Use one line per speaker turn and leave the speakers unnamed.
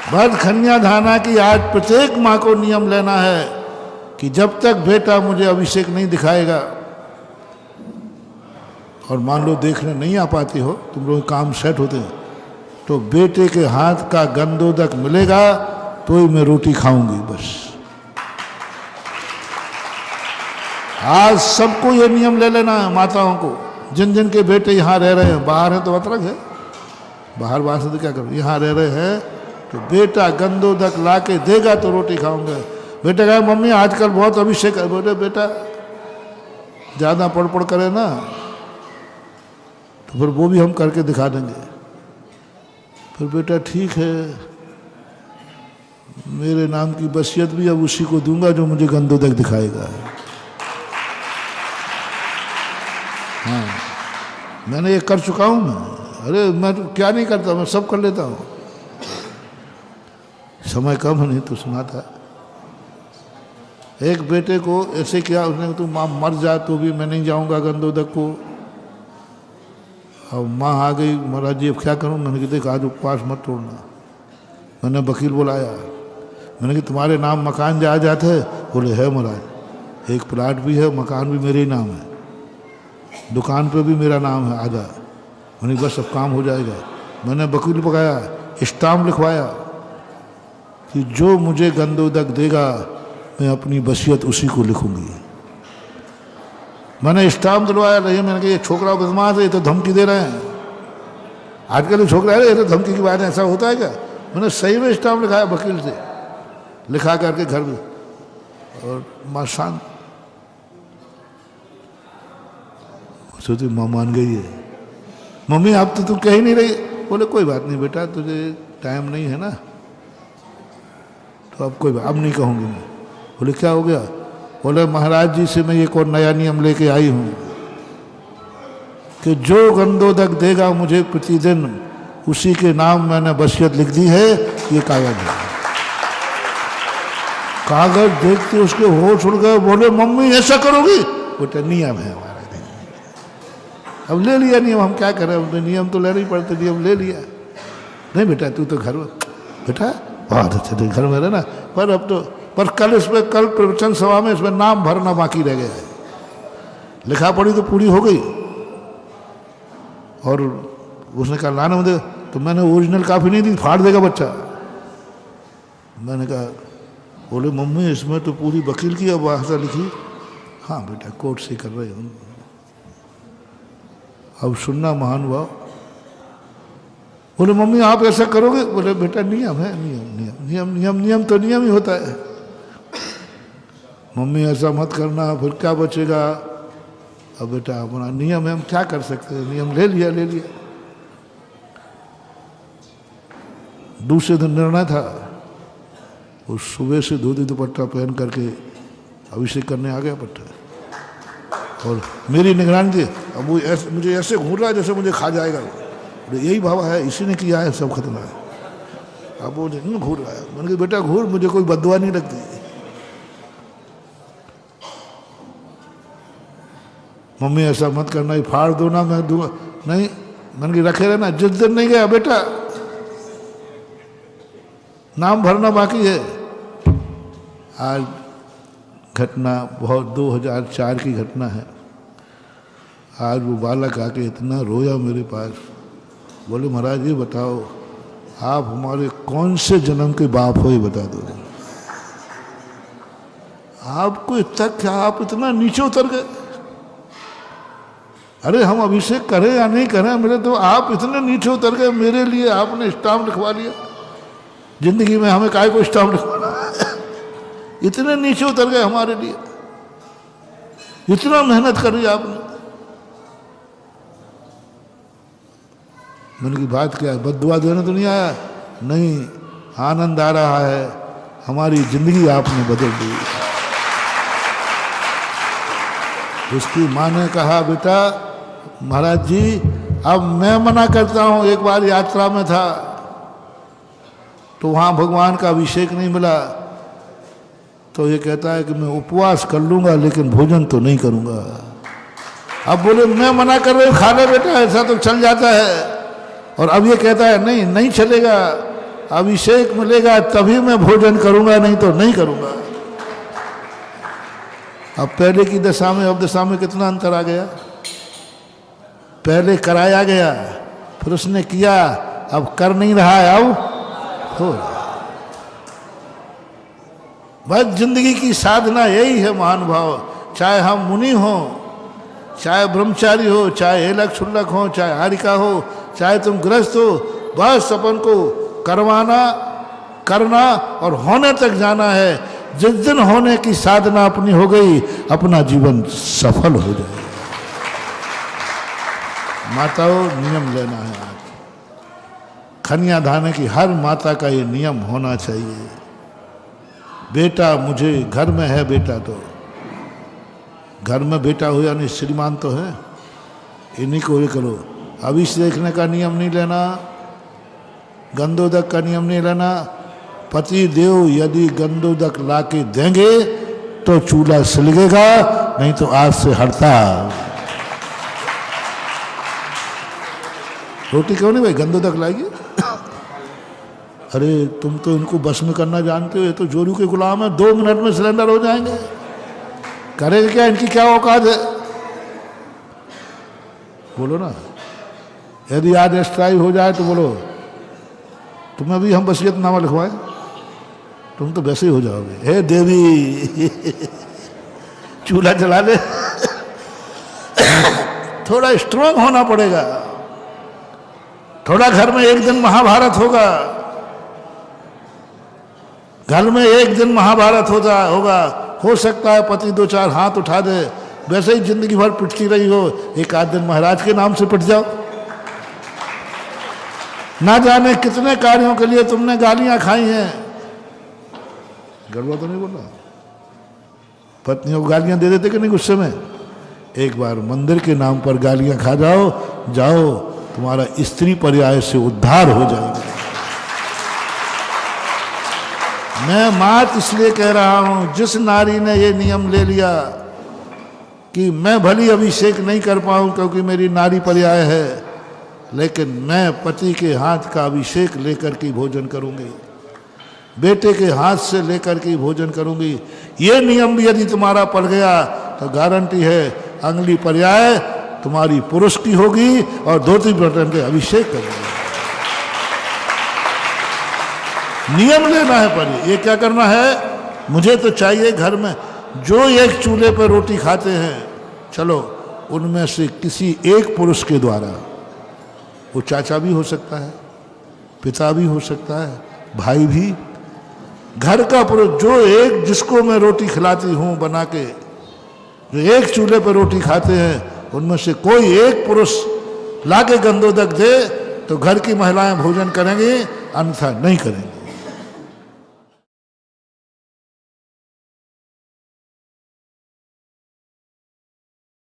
भद कन्या धाना की आज प्रत्येक माँ को नियम लेना है कि जब तक बेटा मुझे अभिषेक नहीं दिखाएगा, और मान लो देखने नहीं आ पाती हो, तुम लोग काम सेट होते हैं, तो बेटे के हाथ का गंधोदक मिलेगा तो ही मैं रोटी खाऊंगी। बस आज सबको ये नियम ले लेना है, माताओं को, जिन जिन के बेटे यहाँ रह रहे हैं, बाहर है तो अलग है, बाहर से तो क्या करो, यहाँ रह रहे हैं तो बेटा गंधोदक ला के देगा तो रोटी खाऊंगा। बेटा कहा मम्मी आजकल बहुत अभिषेक है, बोले बेटा ज़्यादा पढ़ करे ना तो फिर वो भी हम करके दिखा देंगे। फिर बेटा ठीक है, मेरे नाम की वसीयत भी अब उसी को दूंगा जो मुझे गंधोदक दिखाएगा। हाँ, मैंने ये कर चुका हूँ मैं। अरे मैं तो क्या नहीं करता, मैं सब कर लेता हूँ। समय कम है नहीं तो सुना था, एक बेटे को ऐसे किया उसने, तू माँ मर जा तो भी मैं नहीं जाऊँगा गंधोदक को। अब माँ आ गई, महाराज जी अब क्या करूँ। मैंने कहा देख आज उपवास मत तोड़ना। मैंने वकील बुलाया, मैंने कहा तुम्हारे नाम मकान जायदाद है? बोले है महाराज, एक प्लाट भी है, मकान भी मेरे ही नाम है, दुकान पे भी मेरा नाम है आधा। मैंने बस अब काम हो जाएगा। मैंने वकील पकाया, स्टाम्प लिखवाया कि जो मुझे गंधोदक देगा मैं अपनी वसीयत उसी को लिखूंगी। मैंने स्टाम्प दिलवाया नहीं। मैंने कहा ये छोकरा बदमाश है, ये तो धमकी दे रहे हैं। आजकल ये छोकरा है, ये तो धमकी की बात है, ऐसा होता है क्या? मैंने सही में स्टाम्प लिखाया वकील से, लिखा करके घर में, और माँ शांत। सोची माँ मान गई है। मम्मी अब तो तू कह ही नहीं रही। बोले कोई बात नहीं बेटा, तुझे टाइम नहीं है ना, तो अब कोई बात, अब नहीं कहूँगी मैं। बोले क्या हो गया? बोले महाराज जी से मैं एक और नया नियम लेके आई हूँ कि जो गंधोदक देगा मुझे प्रतिदिन उसी के नाम मैंने वसीयत लिख दी है। ये कागज है। कागज देखते उसके होश उड़ गए। बोले मम्मी ऐसा करोगी? बेटा नियम है हमारा, अब ले लिया नियम, हम क्या करें, अब नियम तो लेना ही पड़ते, नियम ले लिया। नहीं बेटा तू तो घर में, बेटा बहुत अच्छे घर में रहना, पर अब तो, पर कल इसमें, कल प्रवचन सभा में इसमें नाम भरना बाकी रह गया है। लिखा पढ़ी तो पूरी हो गई। और उसने कहा लाना मुझे, तो मैंने ओरिजिनल काफ़ी नहीं दी, फाड़ देगा बच्चा। मैंने कहा, बोले मम्मी इसमें तो पूरी वकील की भाषा लिखी। हाँ बेटा कोर्ट से कर रहे हो, अब सुनना महानुभाव। बोले मम्मी आप ऐसा करोगे? बोले बेटा नियम है, नियम नियम नियम नियम नियम तो नियम ही होता है। मम्मी ऐसा मत करना, फिर क्या बचेगा? अब बेटा अपना नियम है, हम क्या कर सकते हैं, नियम ले लिया ले लिया। दूसरे दिन निर्णय था, वो सुबह से धोती दुपट्टा पहन करके अभिषेक करने आ गया पट्टा, और मेरी निगरानी थी। अब वो मुझे ऐसे घूर रहा है जैसे मुझे खा जाएगा। यही भावा है, इसी ने किया है, सब खतरा है। अब वो घूर रहा है। मैंने कहा बेटा घूर, मुझे कोई बददुआ नहीं लगती। मम्मी ऐसा मत करना, ये फाड़ दो ना, मैं दूंगा नहीं। मैंने कहा रखे रहना, जिस दिन नहीं गया बेटा नाम भरना बाकी है। आज घटना बहुत 2004 की घटना है। आज वो बालक आके इतना रोया मेरे पास। बोले महाराज ये बताओ आप हमारे कौन से जन्म के बाप हो, ये बता दो। आपको इतना क्या, आप इतना नीचे उतर गए? अरे हम अभिषेक करें या नहीं करें, मेरे तो आप इतने नीचे उतर गए, मेरे लिए आपने स्टाम्प लिखवा लिया। जिंदगी में हमें काय को स्टाम्प लिखवाना है? इतने नीचे उतर गए हमारे लिए, इतना मेहनत करी आपने। मैंने की बात क्या है, बद्दुआ देने तो नहीं आया? नहीं, आनंद आ रहा है, हमारी जिंदगी आपने बदल दी। उसकी माँ ने कहा बेटा महाराज जी अब मैं मना करता हूँ। एक बार यात्रा में था तो वहाँ भगवान का अभिषेक नहीं मिला, तो ये कहता है कि मैं उपवास कर लूँगा लेकिन भोजन तो नहीं करूँगा। अब बोले मैं मना कर रहा हूँ, खा ले बेटा, ऐसा तो चल जाता है। और अब ये कहता है नहीं नहीं चलेगा, अभिषेक मिलेगा तभी मैं भोजन करूंगा, नहीं तो नहीं करूंगा। अब पहले की दशा में अब दशा में कितना अंतर आ गया। पहले कराया गया, फिर उसने किया, अब कर नहीं रहा है, अब हो रहा। बस जिंदगी की साधना यही है महानुभाव। चाहे हम मुनि हो, चाहे ब्रह्मचारी हो, चाहे हेलक शुल्लक हो, चाहे हारिका हो, चाहे तुम गृहस्थ हो, बस अपन को करवाना, करना और होने तक जाना है। जिस दिन होने की साधना अपनी हो गई, अपना जीवन सफल हो जाएगा। माताओं, नियम लेना है आज। कन्या दान की हर माता का ये नियम होना चाहिए। बेटा मुझे घर में है, बेटा तो घर में बेटा हो यानी श्रीमान तो है, इन्हीं को ये करो। अभिष देखने का नियम नहीं लेना, गंधोदक का नियम नहीं लेना। पति देव यदि गंधोदक ला के देंगे तो चूल्हा सिलगेगा, नहीं तो आज से हड़ताल। रोटी क्यों नहीं भाई, गंधोदक लाएगी। अरे तुम तो इनको बस में करना जानते हो, ये तो जोरू के गुलाम है, 2 मिनट में सिलेंडर हो जाएंगे। करेंगे क्या, इनकी क्या औकात है, बोलो ना। यदि आज स्ट्राइक हो जाए तो बोलो तुम्हें भी हम वसीयतनामा लिखवाएं, तुम तो वैसे ही हो जाओगे। हे देवी चूल्हा जला ले। थोड़ा स्ट्रांग होना पड़ेगा, थोड़ा घर में एक दिन महाभारत होगा, घर में एक दिन महाभारत होगा। हो सकता है पति 2-4 हाथ उठा दे, वैसे ही जिंदगी भर पिटती रही हो, एक आध दिन महाराज के नाम से पिट जाओ। ना जाने कितने कार्यों के लिए तुमने गालियां खाई हैं। गड़बड़ तो नहीं बोला, पत्नियों को गालियां दे देते कि नहीं गुस्से में। एक बार मंदिर के नाम पर गालियां खा जाओ, तुम्हारा स्त्री पर्याय से उद्धार हो जाएगा। मैं मात इसलिए कह रहा हूं, जिस नारी ने ये नियम ले लिया कि मैं भली अभिषेक नहीं कर पाऊं क्योंकि मेरी नारी पर्याय है, लेकिन मैं पति के हाथ का अभिषेक लेकर के भोजन करूंगी, बेटे के हाथ से लेकर के भोजन करूंगी। ये नियम भी यदि तुम्हारा पड़ गया तो गारंटी है अगली पर्याय तुम्हारी पुरुष की होगी और धोती बटन के अभिषेक करेंगे। नियम लेना है, पर ये क्या करना है, मुझे तो चाहिए घर में जो एक चूल्हे पर रोटी खाते हैं, चलो उनमें से किसी एक पुरुष के द्वारा, वो चाचा भी हो सकता है, पिता भी हो सकता है, भाई भी, घर का पुरुष जो एक, जिसको मैं रोटी खिलाती हूँ बना के, जो एक चूल्हे पर रोटी खाते हैं, उनमें से कोई एक पुरुष लाके गंधोदक दे तो घर की महिलाएं भोजन करेंगी, अन्यथा नहीं करेंगी।